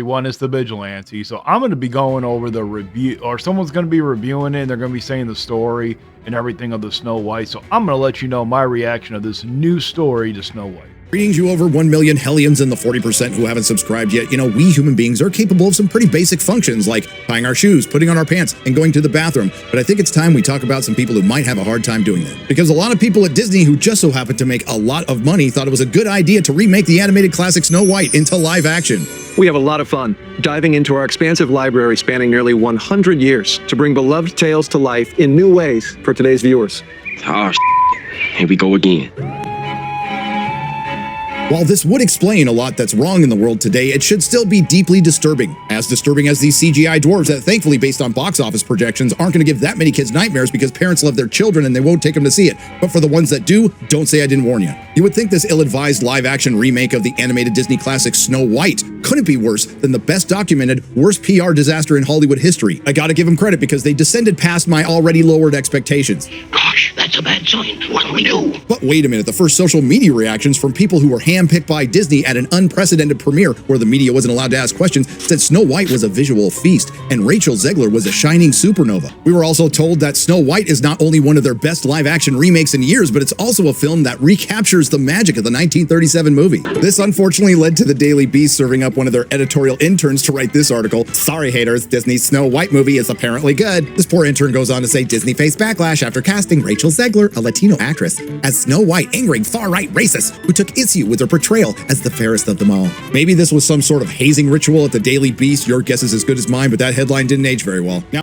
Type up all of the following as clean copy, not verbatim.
everyone, it's the Vigilante. So I'm going to be going over the review, or someone's going to be reviewing it, and they're going to be saying the story and everything of the Snow White. So I'm going to let you know my reaction of this new story to Snow White. Greetings, you over 1 million hellions and the 40% who haven't subscribed yet. You know, we human beings are capable of some pretty basic functions like tying our shoes, putting on our pants, and going to the bathroom. But I think it's time we talk about some people who might have a hard time doing that. Because a lot of people at Disney who just so happened to make a lot of money thought it was a good idea to remake the animated classic Snow White into live action. We have a lot of fun diving into our expansive library spanning nearly 100 years to bring beloved tales to life in new ways for today's viewers. Oh, here we go again. While this would explain a lot that's wrong in the world today, it should still be deeply disturbing. As disturbing as these CGI dwarves that, thankfully based on box office projections, aren't going to give that many kids nightmares because parents love their children and they won't take them to see it. But for the ones that do, don't say I didn't warn you. You would think this ill-advised live-action remake of the animated Disney classic Snow White couldn't be worse than the best documented, worst PR disaster in Hollywood history. I gotta give them credit because they descended past my already lowered expectations. Gosh, that's a bad sign. What do we do? But wait a minute, the first social media reactions from people who were handpicked by Disney at an unprecedented premiere where the media wasn't allowed to ask questions said Snow White was a visual feast and Rachel Zegler was a shining supernova. We were also told that Snow White is not only one of their best live-action remakes in years, but it's also a film that recaptures the magic of the 1937 movie. This unfortunately led to the Daily Beast serving up one of their editorial interns to write this article. Sorry haters, Disney's Snow White movie is apparently good. This poor intern goes on to say Disney faced backlash after casting Rachel Zegler, a Latino actress, as Snow White, angering far-right racists who took issue with her portrayal as the fairest of them all. Maybe this was some sort of hazing ritual at the Daily Beast. Your guess is as good as mine, but that headline didn't age very well. Now,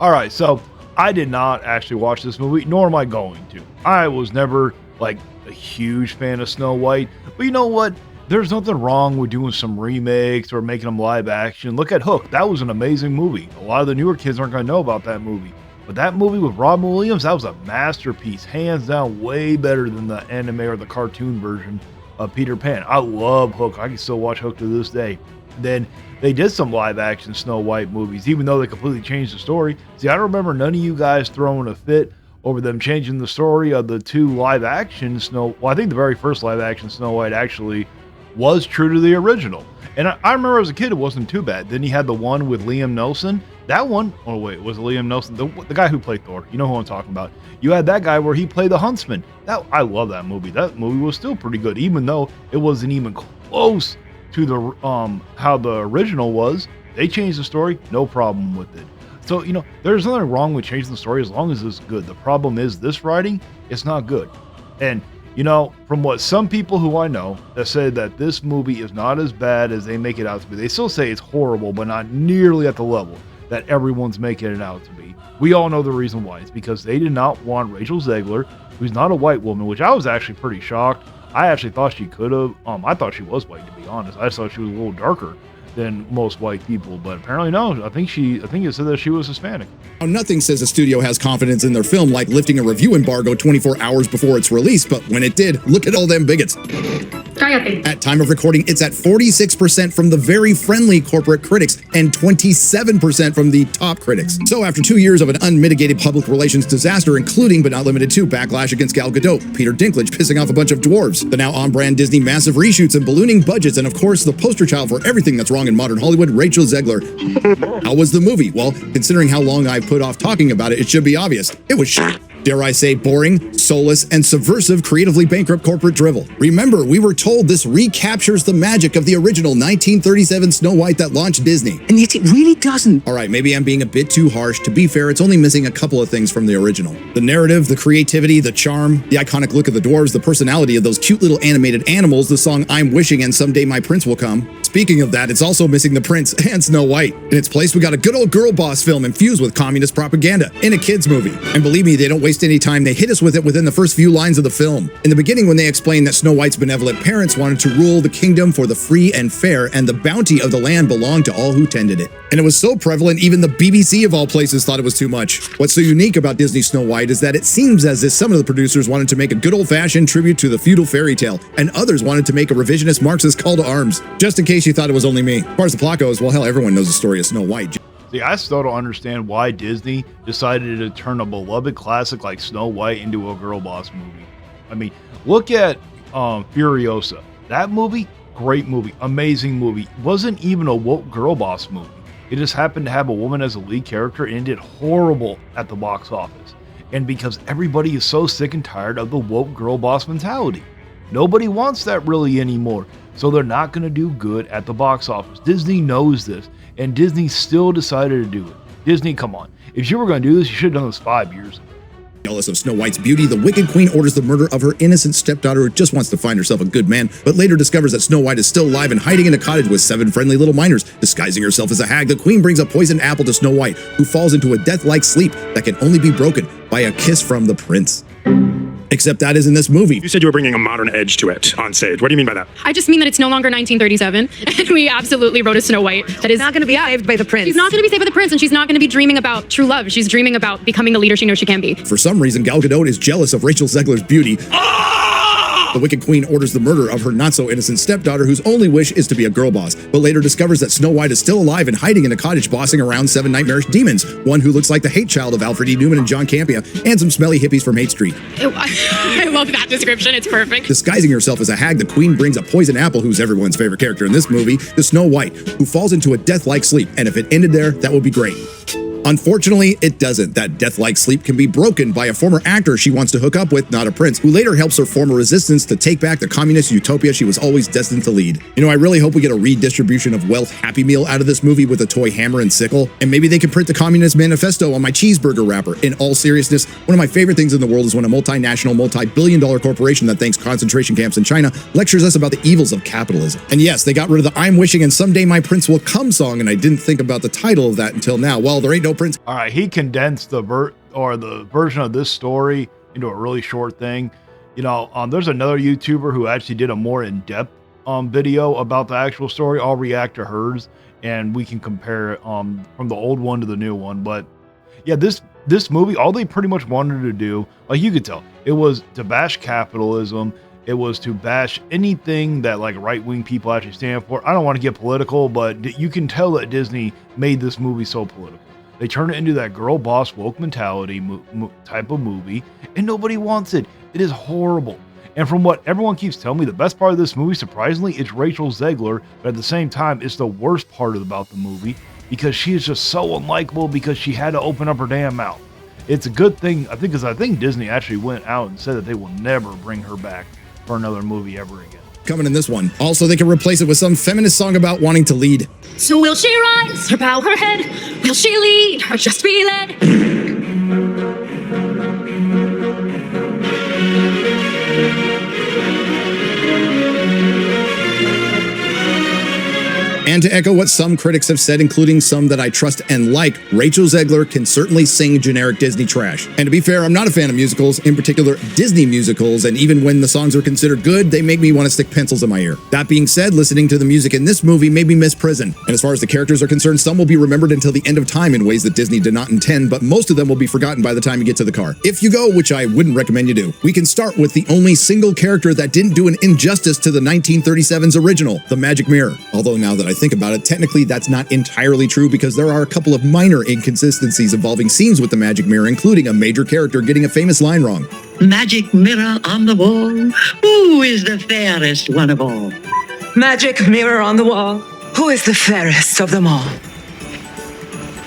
All right, so I did not actually watch this movie, nor am I going to. I was never like a huge fan of Snow White, but you know what? There's nothing wrong with doing some remakes or making them live action. Look at Hook. That was an amazing movie. A lot of the newer kids aren't going to know about that movie. But that movie with Robin Williams, that was a masterpiece. Hands down, way better than the anime or the cartoon version of Peter Pan. I love Hook. I can still watch Hook to this day. Then they did some live action Snow White movies, even though they completely changed the story. See, I don't remember none of you guys throwing a fit over them changing the story of the two live action Well, I think the very first live action Snow White actually was true to the original. And I remember as a kid, it wasn't too bad. Then you had the one with Liam Neeson. That one, oh wait, was it Liam Neeson? The guy who played Thor. You know who I'm talking about. You had that guy where he played the huntsman. I love that movie. That movie was still pretty good, even though it wasn't even close to the how the original was. They changed the story, no problem with it. So, you know, there's nothing wrong with changing the story as long as it's good. The problem is this writing, it's not good. And you know, from what some people who I know that say that this movie is not as bad as they make it out to be, they still say it's horrible, but not nearly at the level that everyone's making it out to be. We all know the reason why. It's because they did not want Rachel Zegler, who's not a white woman, which I was actually pretty shocked. I actually thought she could have. I thought she was white, to be honest. I thought she was a little darker than most white people, but apparently no. I think it said that she was Hispanic. Now, nothing says a studio has confidence in their film like lifting a review embargo 24 hours before its release, but when it did, look at all them bigots. At time of recording, it's at 46% from the very friendly corporate critics and 27% from the top critics. So after 2 years of an unmitigated public relations disaster, including but not limited to backlash against Gal Gadot, Peter Dinklage pissing off a bunch of dwarves, the now on-brand Disney massive reshoots and ballooning budgets, and of course the poster child for everything that's wrong in modern Hollywood, Rachel Zegler. How was the movie? Well, considering how long I've put off talking about it, it should be obvious. It was shit. Dare I say boring, soulless, and subversive creatively bankrupt corporate drivel. Remember, we were told this recaptures the magic of the original 1937 Snow White that launched Disney. And yet it really doesn't. All right, maybe I'm being a bit too harsh. To be fair, it's only missing a couple of things from the original. The narrative, the creativity, the charm, the iconic look of the dwarves, the personality of those cute little animated animals, the song I'm Wishing and Someday My Prince Will Come. Speaking of that, it's also missing the prince and Snow White. In its place, we got a good old girl boss film infused with communist propaganda in a kid's movie. And believe me, they don't waste any time. They hit us with it within the first few lines of the film. In the beginning, when they explained that Snow White's benevolent parents wanted to rule the kingdom for the free and fair, and the bounty of the land belonged to all who tended it. And it was so prevalent, even the BBC of all places thought it was too much. What's so unique about Disney Snow White is that it seems as if some of the producers wanted to make a good old-fashioned tribute to the feudal fairy tale, and others wanted to make a revisionist Marxist call to arms. Just in case you thought it was only me. As far as the plot goes, well, hell, everyone knows the story of Snow White. See, I still don't understand why Disney decided to turn a beloved classic like Snow White into a girl boss movie. I mean, look at Furiosa. That movie, great movie, amazing movie. Wasn't even a woke girl boss movie. It just happened to have a woman as a lead character and did horrible at the box office. And because everybody is so sick and tired of the woke girl boss mentality. Nobody wants that really anymore. So they're not going to do good at the box office. Disney knows this, and Disney still decided to do it. Disney, come on. If you were going to do this, you should have done this 5 years ago. Jealous of Snow White's beauty, the Wicked Queen orders the murder of her innocent stepdaughter who just wants to find herself a good man, but later discovers that Snow White is still alive and hiding in a cottage with 7 friendly little miners. Disguising herself as a hag, the queen brings a poisoned apple to Snow White, who falls into a death-like sleep that can only be broken by a kiss from the prince. Except that is in this movie. You said you were bringing a modern edge to it on stage. What do you mean by that? I just mean that it's no longer 1937, and we absolutely wrote a Snow White that is not going to be saved by the prince. She's not going to be saved by the prince, and she's not going to be dreaming about true love. She's dreaming about becoming the leader she knows she can be. For some reason, Gal Gadot is jealous of Rachel Zegler's beauty. The Wicked Queen orders the murder of her not-so-innocent stepdaughter, whose only wish is to be a girl boss, but later discovers that Snow White is still alive and hiding in a cottage bossing around 7 nightmarish demons, one who looks like the hate child of Alfred E. Newman and John Campea, and some smelly hippies from Hate Street. I love that description. It's perfect. Disguising herself as a hag, the queen brings a poison apple, who's everyone's favorite character in this movie, to Snow White, who falls into a death-like sleep, and if it ended there, that would be great. Unfortunately, it doesn't. That death-like sleep can be broken by a former actor she wants to hook up with, not a prince, who later helps her form a resistance to take back the communist utopia she was always destined to lead. You know, I really hope we get a redistribution of wealth Happy Meal out of this movie with a toy hammer and sickle, and maybe they can print the Communist Manifesto on my cheeseburger wrapper. In all seriousness, one of my favorite things in the world is when a multinational, multi-billion-dollar corporation that thanks concentration camps in China lectures us about the evils of capitalism. And yes, they got rid of the I'm Wishing and Someday My Prince Will Come song, and I didn't think about the title of that until now. Well, there ain't no prince. All right, he condensed the version of this story into a really short thing. You know, there's another YouTuber who actually did a more in-depth video about the actual story. I'll react to hers, and we can compare it from the old one to the new one. But yeah, this movie, all they pretty much wanted to do, like you could tell, it was to bash capitalism. It was to bash anything that like right-wing people actually stand for. I don't want to get political, but you can tell that Disney made this movie so political. They turn it into that girl boss woke mentality type of movie, and nobody wants it. It is horrible. And from what everyone keeps telling me, the best part of this movie, surprisingly, is Rachel Zegler, but at the same time, it's the worst part about the movie because she is just so unlikable because she had to open up her damn mouth. It's a good thing, I think, because I think Disney actually went out and said that they will never bring her back for another movie ever again. Coming in this one. Also, they can replace it with some feminist song about wanting to lead. So will she rise or bow her head? Will she lead or just be led? And to echo what some critics have said, including some that I trust and like, Rachel Zegler can certainly sing generic Disney trash. And to be fair, I'm not a fan of musicals, in particular Disney musicals, and even when the songs are considered good, they make me want to stick pencils in my ear. That being said, listening to the music in this movie made me miss prison. And as far as the characters are concerned, some will be remembered until the end of time in ways that Disney did not intend, but most of them will be forgotten by the time you get to the car. If you go, which I wouldn't recommend you do, we can start with the only single character that didn't do an injustice to the 1937's original, the Magic Mirror. Although now that I think about it, technically that's not entirely true because there are a couple of minor inconsistencies involving scenes with the Magic Mirror, including a major character getting a famous line wrong. Magic mirror on the wall, who is the fairest one of all? Magic mirror on the wall. Who is the fairest of them all?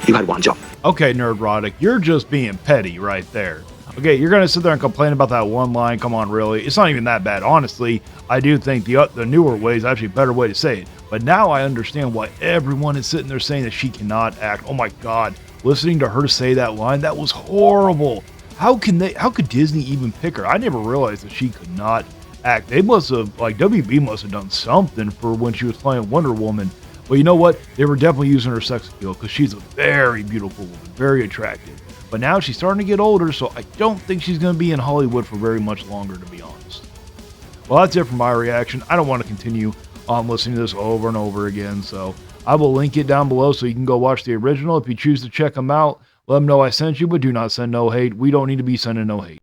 You had one job. Okay, Nerdrotic, you're just being petty right there. Okay, you're going to sit there and complain about that one line. Come on, really? It's not even that bad. Honestly, I do think the newer way is actually a better way to say it. But now I understand why everyone is sitting there saying that she cannot act. Oh my God, listening to her say that line, that was horrible. How could Disney even pick her? I never realized that she could not act. They must have, like, WB must have done something for when she was playing Wonder Woman. But you know what? They were definitely using her sex appeal because she's a very beautiful woman, very attractive. But now she's starting to get older, so I don't think she's going to be in Hollywood for very much longer, to be honest. Well, that's it for my reaction. I don't want to continue on listening to this over and over again, so I will link it down below so you can go watch the original. If you choose to check them out, let them know I sent you, but do not send no hate. We don't need to be sending no hate.